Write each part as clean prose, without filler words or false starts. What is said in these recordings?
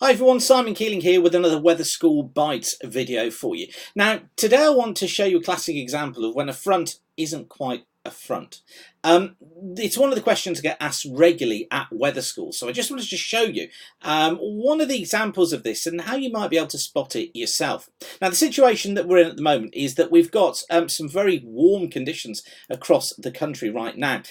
Hi everyone, Simon Keeling here with another Weather School Bites video for you. Now, today I want to show you a classic example of when a front isn't quite a front. It's one of the questions I get asked regularly at Weather School, so I just wanted to show you one of the examples of this and how you might be able to spot it yourself. Now, the situation that we're in at the moment is that we've got some very warm conditions across the country right now.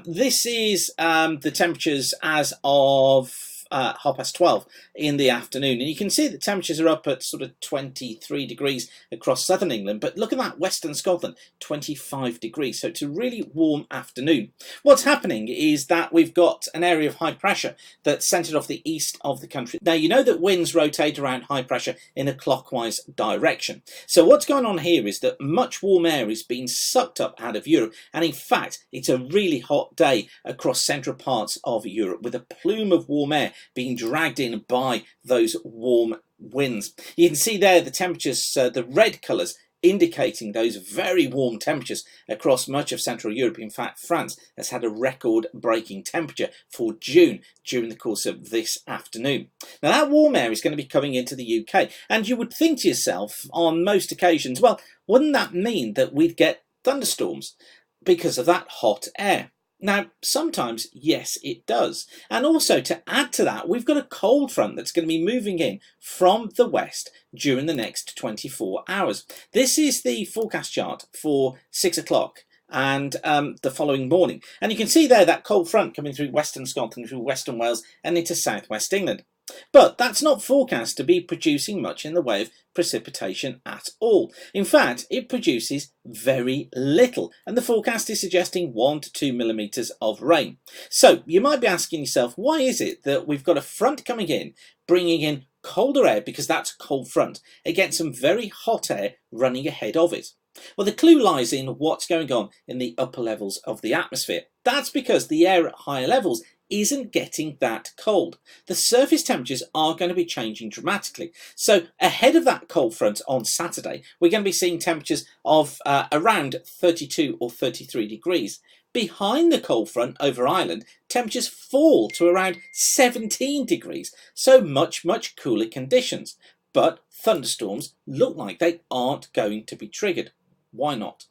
This is the temperatures as of 12:30 in the afternoon, and you can see that temperatures are up at sort of 23 degrees across southern England, but look at that, western Scotland 25 degrees, so it's a really warm afternoon. What's happening is that we've got an area of high pressure that's centred off the east of the country. Now, you know that winds rotate around high pressure in a clockwise direction, so what's going on here is that much warm air is being sucked up out of Europe, and in fact it's a really hot day across central parts of Europe with a plume of warm air being dragged in by those warm winds. You can see there the temperatures, the red colours indicating those very warm temperatures across much of Central Europe. In fact, France has had a record-breaking temperature for June during the course of this afternoon. Now, that warm air is going to be coming into the UK, and you would think to yourself on most occasions, well, wouldn't that mean that we'd get thunderstorms because of that hot air? Now, sometimes, yes, it does. And also, to add to that, we've got a cold front that's going to be moving in from the west during the next 24 hours. This is the forecast chart for 6 o'clock and the following morning. And you can see there that cold front coming through western Scotland, through western Wales and into southwest England. But that's not forecast to be producing much in the way of precipitation at all. In fact, it produces very little, and the forecast is suggesting 1 to 2 millimetres of rain. So you might be asking yourself, why is it that we've got a front coming in, bringing in colder air, because that's a cold front, against some very hot air running ahead of it? Well, the clue lies in what's going on in the upper levels of the atmosphere. That's because the air at higher levels isn't getting that cold. The surface temperatures are going to be changing dramatically. So ahead of that cold front on Saturday, we're going to be seeing temperatures of around 32 or 33 degrees. Behind the cold front over Ireland, temperatures fall to around 17 degrees. So much cooler conditions. But thunderstorms look like they aren't going to be triggered. Why not?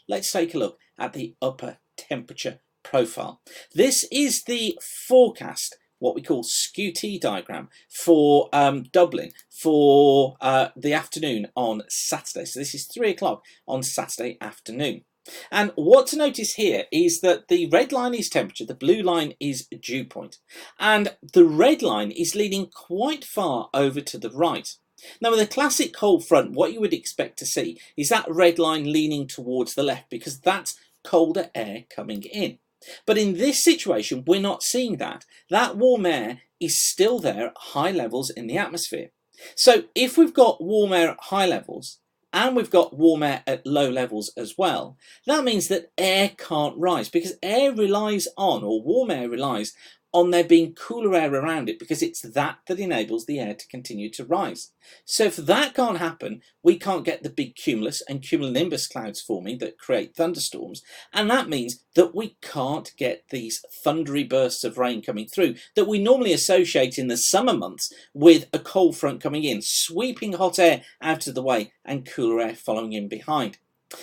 Let's take a look at the upper temperature profile. This is the forecast, what we call Skewt diagram for Dublin for the afternoon on Saturday. So this is 3 o'clock on Saturday afternoon. And what to notice here is that the red line is temperature, the blue line is dew point, and the red line is leaning quite far over to the right. Now, with a classic cold front, what you would expect to see is that red line leaning towards the left, because that's colder air coming in. But in this situation, we're not seeing that. That warm air is still there at high levels in the atmosphere. So if we've got warm air at high levels and we've got warm air at low levels as well, that means that air can't rise, because air relies on, or warm air relies on there being cooler air around it, because it's that enables the air to continue to rise. So if that can't happen, we can't get the big cumulus and cumulonimbus clouds forming that create thunderstorms, and that means that we can't get these thundery bursts of rain coming through that we normally associate in the summer months with a cold front coming in, sweeping hot air out of the way and cooler air following in behind.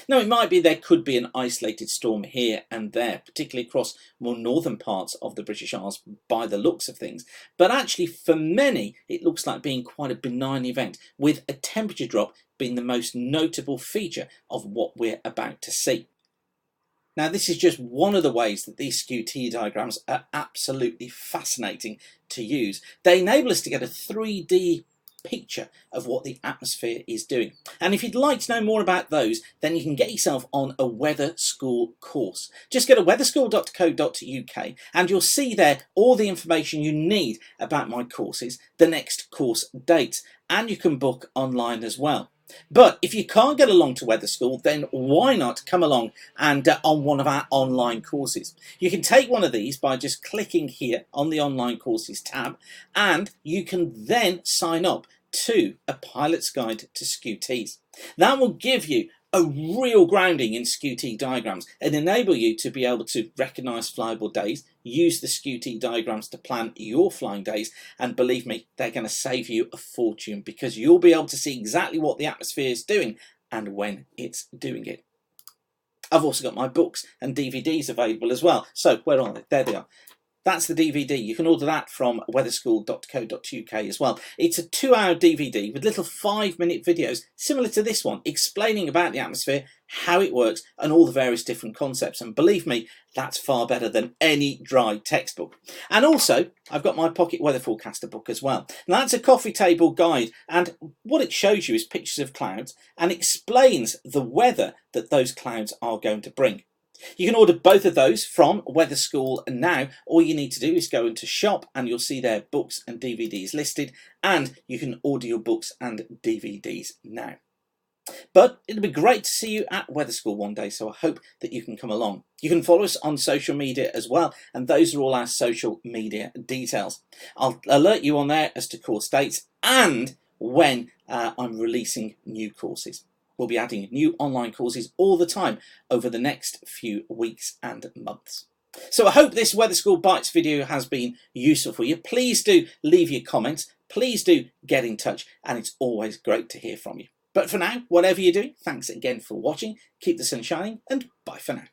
Now, it might be there could be an isolated storm here and there, particularly across more northern parts of the British Isles by the looks of things. But actually, for many, it looks like being quite a benign event, with a temperature drop being the most notable feature of what we're about to see. Now, this is just one of the ways that these Skewt diagrams are absolutely fascinating to use. They enable us to get a 3D picture of what the atmosphere is doing. And if you'd like to know more about those, then you can get yourself on a Weather School course. Just go to weatherschool.co.uk and you'll see there all the information you need about my courses, the next course dates, and you can book online as well. But if you can't get along to Weather School, then why not come along and on one of our online courses? You can take one of these by just clicking here on the online courses tab, and you can then sign up to a pilot's guide to Skewt. That will give you a real grounding in Skewt diagrams and enable you to be able to recognise flyable days, use the Skewt diagrams to plan your flying days, and believe me, they're going to save you a fortune because you'll be able to see exactly what the atmosphere is doing and when it's doing it. I've also got my books and DVDs available as well. So where are they? There they are. That's the DVD. You can order that from weatherschool.co.uk as well. It's a 2-hour DVD with little 5-minute videos similar to this one, explaining about the atmosphere, how it works, and all the various different concepts. And believe me, that's far better than any dry textbook. And also, I've got my pocket weather forecaster book as well. Now, that's a coffee table guide, and what it shows you is pictures of clouds and explains the weather that those clouds are going to bring. You can order both of those from WeatherSchool now. All you need to do is go into shop and you'll see their books and DVDs listed, and you can order your books and DVDs now. But it'll be great to see you at WeatherSchool one day, so I hope that you can come along. You can follow us on social media as well, and those are all our social media details. I'll alert you on there as to course dates and when I'm releasing new courses. We'll be adding new online courses all the time over the next few weeks and months. So I hope this WeatherSchool Bites video has been useful for you. Please do leave your comments. Please do get in touch, and it's always great to hear from you. But for now, whatever you're doing, thanks again for watching. Keep the sun shining, and bye for now.